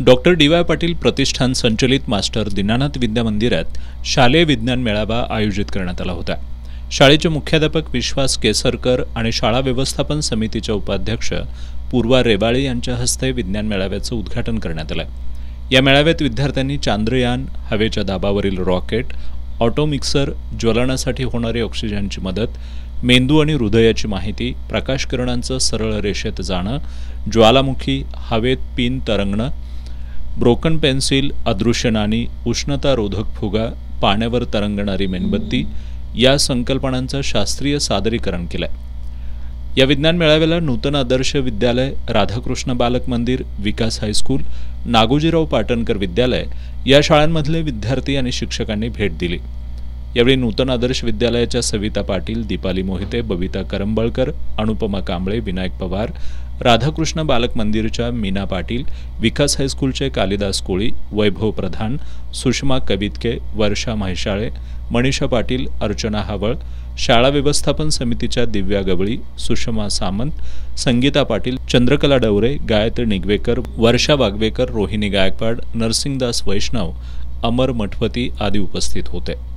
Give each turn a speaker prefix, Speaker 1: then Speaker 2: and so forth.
Speaker 1: Doctor DY. Patil प्रतिष्ठान संचलित master Dinanath विद्या मंदिरात शालेय विज्ञान मेळावा आयोजित करण्यात आला होता। शाळेचे मुख्याध्यापक विश्वास केसरकर आणि शाळा व्यवस्थापन समितीच्या उपाध्यक्ष पूर्वा रेवाळे यांच्या हस्ते विज्ञान मेळाव्याचं उद्घाटन करण्यात आलं। या मेळाव्यात विद्यार्थ्यांनी चांद्रयान, हवेच्या दाबावरील रॉकेट, ऑटो मिक्सर, ज्वलनासाठी होणारी ऑक्सिजनची मदत, मेंदू आणि हृदयाची माहिती, प्रकाश किरणांचं सरळ रेषेत जाणं, ज्वालामुखी, हवेत पिन तरंगणं, ब्रोकन पेन्सिल, अदृश्य नाणी, उष्णतारोधक फुगा, पाण्यावर तरंगणारी मेणबत्ती या संकल्पनांचं शास्त्रीय सादरीकरण केलं। या विज्ञान मेळाव्याला नूतन आदर्श विद्यालय, राधाकृष्ण बालक मंदिर, विकास हायस्कूल, नागोजीराव पाटणकर विद्यालय या शाळांमधले विद्यार्थी आणि शिक्षकांनी भेट दिली। यावेळी नूतन आदर्श विद्यालयाच्या सविता पाटील, दीपाली मोहिते, बबिता करंबळकर, अनुपमा कांबळे, विनायक पवार, राधाकृष्ण बालक मंदिरच्या मीना पाटील, विकास हायस्कूलचे कालिदास कोळी, वैभव प्रधान, सुषमा कबितके, वर्षा म्हैसाळे, मनीषा पाटील, अर्चना हावळ, शाळा व्यवस्थापन समितीच्या दिव्या गवळी, सुषमा सामंत, संगीता पाटील, चंद्रकला डवरे, गायत्री निगवेकर, वर्षा वागवेकर, रोहिणी गायकवाड, नरसिंगदास वैष्णव, अमर मठपती आदी उपस्थित होते।